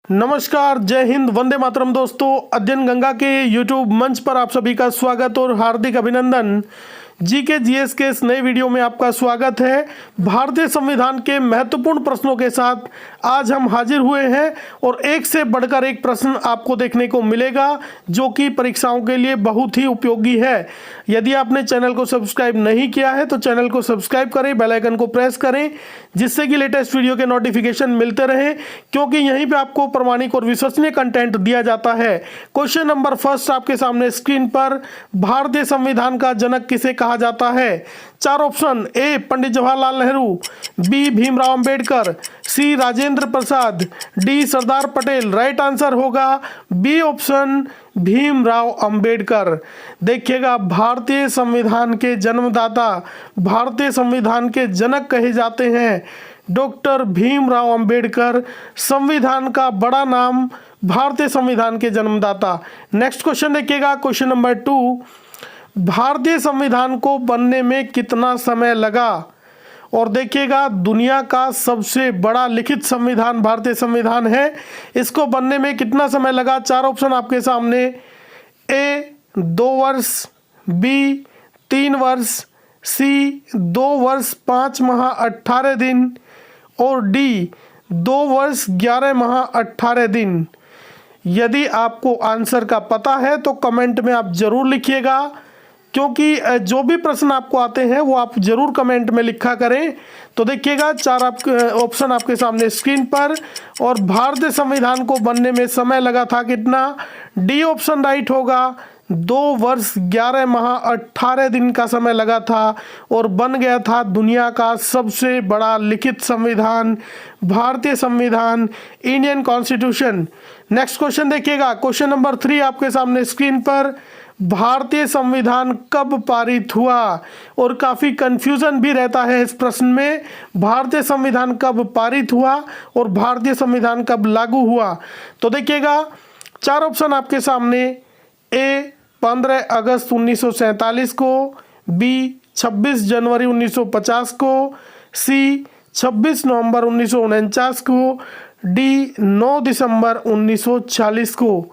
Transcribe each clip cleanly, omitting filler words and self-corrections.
नमस्कार, जय हिंद, वंदे मातरम। दोस्तों, अध्ययन गंगा के यूट्यूब मंच पर आप सभी का स्वागत और हार्दिक अभिनंदन। जीके जीएस के इस नए वीडियो में आपका स्वागत है। भारतीय संविधान के महत्वपूर्ण प्रश्नों के साथ आज हम हाजिर हुए हैं और एक से बढ़कर एक प्रश्न आपको देखने को मिलेगा जो कि परीक्षाओं के लिए बहुत ही उपयोगी है। यदि आपने चैनल को सब्सक्राइब नहीं किया है तो चैनल को सब्सक्राइब करें, बेल आइकन को प्रेस करें जिससे कि लेटेस्ट वीडियो के नोटिफिकेशन मिलते रहे, क्योंकि यहीं पे आपको प्रमाणिक और विश्वसनीय कंटेंट दिया जाता है। क्वेश्चन नंबर फर्स्ट आपके सामने स्क्रीन पर, भारतीय संविधान का जनक किसे कहा जाता है? चार ऑप्शन: ए पंडित जवाहरलाल नेहरू, बी भीमराव अंबेडकर, सी Rajendra Prasad, D Sardar Patel. Right answer होगा बी ऑप्शन, भीमराव अंबेडकर। देखिएगा, भारतीय संविधान के जन्मदाता, भारतीय संविधान के जनक कहे जाते हैं डॉक्टर भीमराव अंबेडकर। संविधान का बड़ा नाम, भारतीय संविधान के जन्मदाता। नेक्स्ट क्वेश्चन देखिएगा, क्वेश्चन नंबर 2, भारतीय संविधान को बनने में कितना समय लगा? और देखिएगा, दुनिया का सबसे बड़ा लिखित संविधान भारतीय संविधान है। इसको बनने में कितना समय लगा? चार ऑप्शन आपके सामने: ए 2 वर्ष, बी 3 वर्ष, सी 2 वर्ष 5 माह 18 दिन और डी 2 वर्ष 11 माह 18 दिन। यदि आपको आंसर का पता है तो कमेंट में आप जरूर लिखिएगा, क्योंकि जो भी प्रश्न आपको आते हैं वो आप जरूर कमेंट में लिखा करें। तो देखिएगा, चार ऑप्शन आपके सामने स्क्रीन पर, और भारतीय संविधान को बनने में समय लगा था कितना? डी ऑप्शन राइट होगा, 2 वर्ष 11 माह 18 दिन का समय लगा था और बन गया था दुनिया का सबसे बड़ा लिखित संविधान, भारतीय संविधान, इंडियन कॉन्स्टिट्यूशन। नेक्स्ट क्वेश्चन देखिएगा, क्वेश्चन नंबर 3 आपके सामने स्क्रीन पर, भारतीय संविधान कब पारित हुआ? और काफ़ी कंफ्यूजन भी रहता है इस प्रश्न में, भारतीय संविधान कब पारित हुआ और भारतीय संविधान कब लागू हुआ। तो देखिएगा, चार ऑप्शन आपके सामने: ए 15 अगस्त 1947 को, बी 26 जनवरी 1950 को, सी 26 नवंबर 1949 को, डी 9 दिसंबर 1946 को।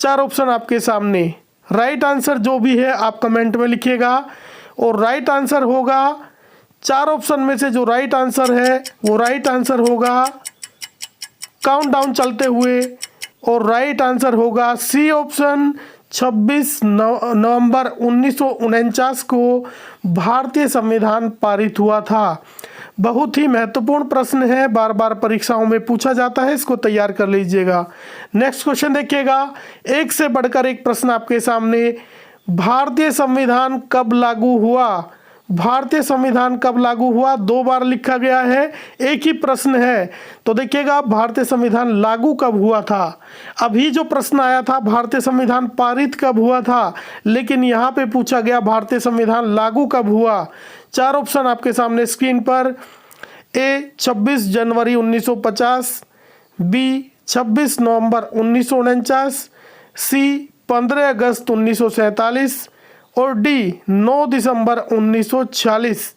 चार ऑप्शन आपके सामने। राइट आंसर जो भी है आप कमेंट में लिखिएगा, और राइट आंसर होगा, चार ऑप्शन में से जो राइट आंसर है वो राइट आंसर होगा काउंटडाउन चलते हुए, और राइट आंसर होगा सी ऑप्शन, 26 नवंबर 1949 को भारतीय संविधान पारित हुआ था। बहुत ही महत्वपूर्ण प्रश्न है, बार बार परीक्षाओं में पूछा जाता है, इसको तैयार कर लीजिएगा। नेक्स्ट क्वेश्चन देखिएगा, एक से बढ़कर एक प्रश्न आपके सामने, भारतीय संविधान कब लागू हुआ? भारतीय संविधान कब लागू हुआ? 2 बार लिखा गया है, एक ही प्रश्न है। तो देखिएगा, भारतीय संविधान लागू कब हुआ था? अभी जो प्रश्न आया था भारतीय संविधान पारित कब हुआ था, लेकिन यहाँ पे पूछा गया भारतीय संविधान लागू कब हुआ। चार ऑप्शन आपके सामने स्क्रीन पर: ए 26 जनवरी 1950, बी 26 नवंबर 1949, सी 15 अगस्त 1947 और डी 9 दिसंबर 1946।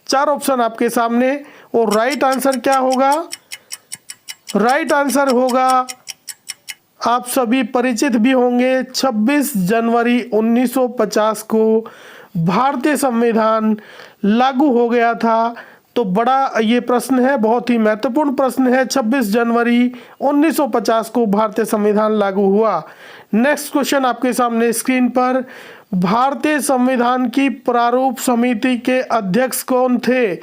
चार ऑप्शन आपके सामने, और राइट आंसर क्या होगा? राइट आंसर होगा, आप सभी परिचित भी होंगे, 26 जनवरी 1950 को भारतीय संविधान लागू हो गया था। तो बड़ा ये प्रश्न है, बहुत ही महत्वपूर्ण प्रश्न है, 26 जनवरी 1950 को भारतीय संविधान लागू हुआ। नेक्स्ट क्वेश्चन आपके सामने स्क्रीन पर, भारतीय संविधान की प्रारूप समिति के अध्यक्ष कौन थे?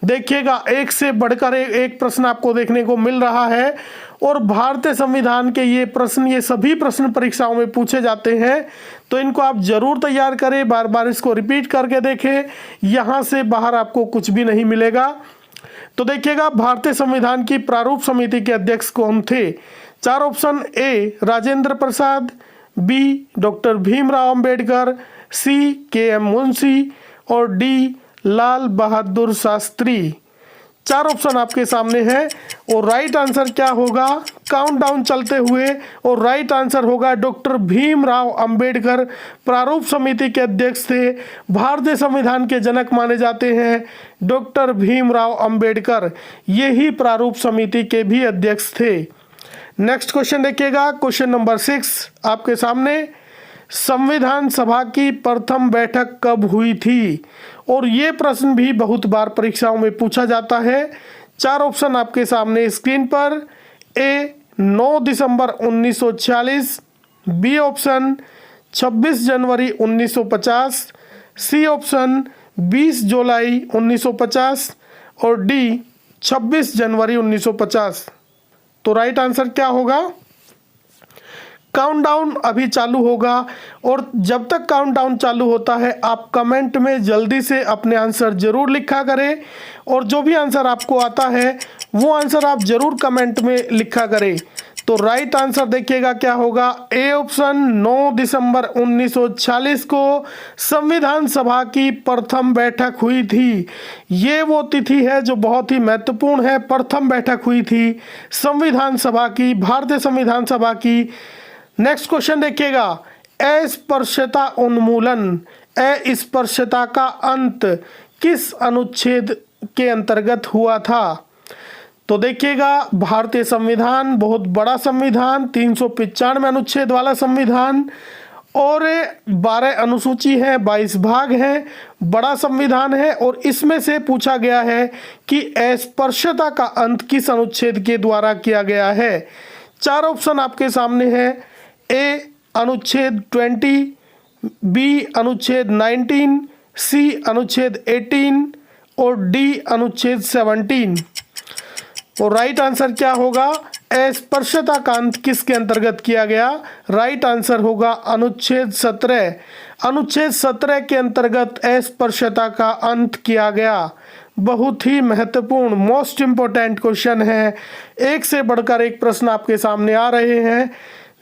देखिएगा, एक से बढ़कर एक प्रश्न आपको देखने को मिल रहा है, और भारतीय संविधान के ये सभी प्रश्न परीक्षाओं में पूछे जाते हैं, तो इनको आप जरूर तैयार करें, बार बार इसको रिपीट करके देखें, यहाँ से बाहर आपको कुछ भी नहीं मिलेगा। तो देखिएगा, भारतीय संविधान की प्रारूप समिति के अध्यक्ष कौन थे? चार ऑप्शन: ए राजेंद्र प्रसाद, बी डॉक्टर भीमराव अंबेडकर, सी के.एम. मुंशी और डी लाल बहादुर शास्त्री। चार ऑप्शन आपके सामने है, और राइट आंसर क्या होगा? काउंटडाउन चलते हुए, और राइट आंसर होगा डॉक्टर भीमराव अंबेडकर प्रारूप समिति के अध्यक्ष थे। भारतीय संविधान के जनक माने जाते हैं डॉक्टर भीमराव अंबेडकर, यही प्रारूप समिति के भी अध्यक्ष थे। नेक्स्ट क्वेश्चन देखिएगा, क्वेश्चन नंबर 6 आपके सामने। संविधान सभा की प्रथम बैठक कब हुई थी? और ये प्रश्न भी बहुत बार परीक्षाओं में पूछा जाता है। 4 ऑप्शन आपके सामने स्क्रीन पर। ए 9 दिसंबर 1946, बी ऑप्शन 26 जनवरी 1950, सी ऑप्शन 20 जुलाई 1950 और डी 26 जनवरी 1950। तो राइट आंसर क्या होगा? काउंटडाउन अभी चालू होगा और जब तक काउंटडाउन चालू होता है आप कमेंट में जल्दी से अपने आंसर जरूर लिखा करें और जो भी आंसर आपको आता है वो आंसर आप जरूर कमेंट में लिखा करें। तो राइट आंसर देखिएगा क्या होगा, ए ऑप्शन 9 दिसंबर 1946 को संविधान सभा की प्रथम बैठक हुई थी। ये वो तिथि है जो बहुत ही महत्वपूर्ण है। प्रथम बैठक हुई थी संविधान सभा की, भारतीय संविधान सभा की। नेक्स्ट क्वेश्चन देखिएगा, अस्पृश्यता उन्मूलन, अस्पृश्यता का अंत किस अनुच्छेद के अंतर्गत हुआ था? तो देखिएगा, भारतीय संविधान बहुत बड़ा संविधान, 395 अनुच्छेद वाला संविधान और 12 अनुसूची है, 22 भाग हैं, बड़ा संविधान है और इसमें से पूछा गया है कि अस्पृश्यता का अंत किस अनुच्छेद के द्वारा किया गया है। 4 ऑप्शन आपके सामने है। ए अनुच्छेद 20, बी अनुच्छेद 19, सी अनुच्छेद 18 और डी अनुच्छेद 17। और राइट आंसर क्या होगा? अस्पृश्यता का अंत किसके अंतर्गत किया गया? राइट आंसर होगा अनुच्छेद 17। अनुच्छेद 17 के अंतर्गत अस्पृश्यता का अंत किया गया। बहुत ही महत्वपूर्ण, मोस्ट इंपोर्टेंट क्वेश्चन है। एक से बढ़कर एक प्रश्न आपके सामने आ रहे हैं।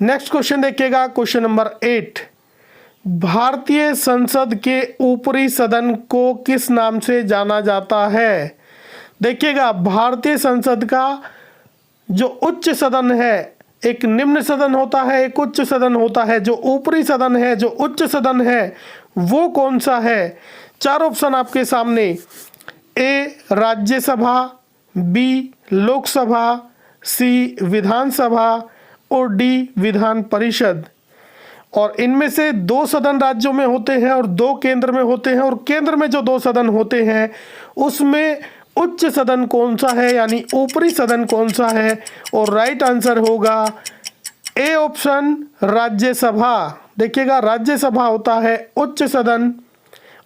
नेक्स्ट क्वेश्चन देखिएगा, क्वेश्चन नंबर 8। भारतीय संसद के ऊपरी सदन को किस नाम से जाना जाता है? देखिएगा, भारतीय संसद का जो उच्च सदन है, एक निम्न सदन होता है, एक उच्च सदन होता है। जो ऊपरी सदन है, जो उच्च सदन है, वो कौन सा है? 4 ऑप्शन आपके सामने। ए राज्यसभा, बी लोकसभा, सी विधानसभा और डी विधान परिषद। और इनमें से 2 सदन राज्यों में होते हैं और 2 केंद्र में होते हैं और केंद्र में जो 2 सदन होते हैं उसमें उच्च सदन कौन सा है, यानी ऊपरी सदन कौन सा है? और राइट आंसर होगा ए ऑप्शन राज्यसभा। देखिएगा, राज्यसभा होता है उच्च सदन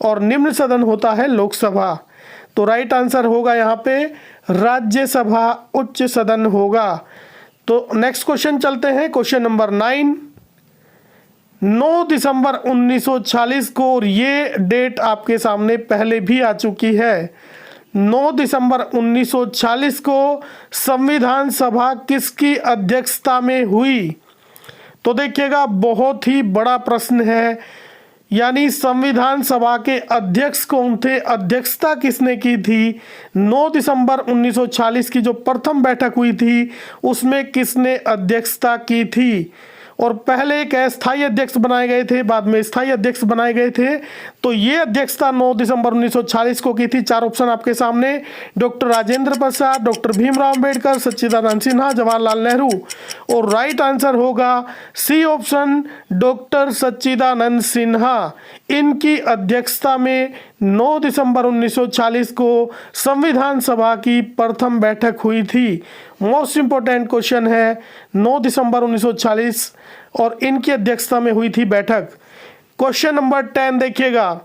और निम्न सदन होता है लोकसभा। तो राइट आंसर होगा यहाँ पे राज्यसभा उच्च सदन होगा। तो नेक्स्ट क्वेश्चन चलते हैं, क्वेश्चन नंबर 9। 9 दिसंबर 1946 को, और ये डेट आपके सामने पहले भी आ चुकी है। 9 दिसंबर 1946 को संविधान सभा किसकी अध्यक्षता में हुई? तो देखिएगा, बहुत ही बड़ा प्रश्न है, यानी संविधान सभा के अध्यक्ष कौन थे, अध्यक्षता किसने की थी? 9 दिसंबर 1946 की जो प्रथम बैठक हुई थी उसमें किसने अध्यक्षता की थी? और पहले एक अस्थायी अध्यक्ष बनाए गए थे, बाद में स्थायी अध्यक्ष बनाए गए थे। तो ये अध्यक्षता 9 दिसंबर 1946 को की थी। 4 ऑप्शन आपके सामने। डॉक्टर राजेंद्र प्रसाद, डॉक्टर भीमराव अंबेडकर, सच्चिदानंद सिन्हा, जवाहरलाल नेहरू। और राइट आंसर होगा सी ऑप्शन, डॉक्टर सच्चिदानंद सिन्हा। इनकी अध्यक्षता में 9 दिसंबर 1946 को संविधान सभा की प्रथम बैठक हुई थी। मोस्ट इंपोर्टेंट क्वेश्चन है, 9 दिसंबर 1946 और इनकी अध्यक्षता में हुई थी बैठक। क्वेश्चन नंबर 10 देखिएगा,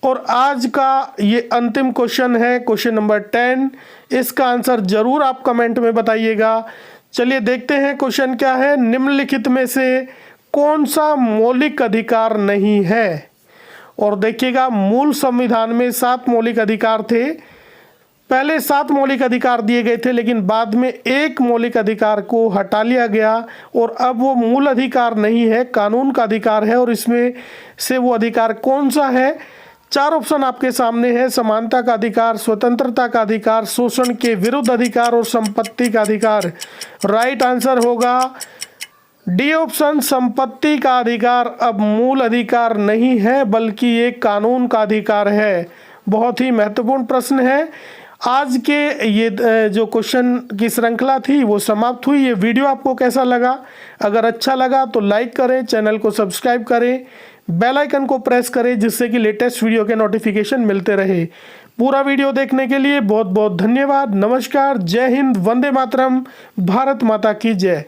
और आज का ये अंतिम क्वेश्चन है, क्वेश्चन नंबर 10। इसका आंसर जरूर आप कमेंट में बताइएगा। चलिए देखते हैं क्वेश्चन क्या है। निम्नलिखित में से कौन सा मौलिक अधिकार नहीं है? और देखिएगा, मूल संविधान में 7 मौलिक अधिकार थे। पहले 7 मौलिक अधिकार दिए गए थे, लेकिन बाद में एक मौलिक अधिकार को हटा लिया गया और अब वो मूल अधिकार नहीं है, कानून का अधिकार है। और इसमें से वो अधिकार कौन सा है? 4 ऑप्शन आपके सामने है। समानता का अधिकार, स्वतंत्रता का अधिकार, शोषण के विरुद्ध अधिकार और संपत्ति का अधिकार। राइट आंसर होगा डी ऑप्शन, संपत्ति का अधिकार अब मूल अधिकार नहीं है बल्कि ये कानून का अधिकार है। बहुत ही महत्वपूर्ण प्रश्न है। आज के ये जो क्वेश्चन की श्रृंखला थी वो समाप्त हुई। ये वीडियो आपको कैसा लगा? अगर अच्छा लगा तो लाइक करें, चैनल को सब्सक्राइब करें, बेल आइकन को प्रेस करें जिससे कि लेटेस्ट वीडियो के नोटिफिकेशन मिलते रहे। पूरा वीडियो देखने के लिए बहुत बहुत धन्यवाद। नमस्कार, जय हिंद, वंदे मातरम, भारत माता की जय।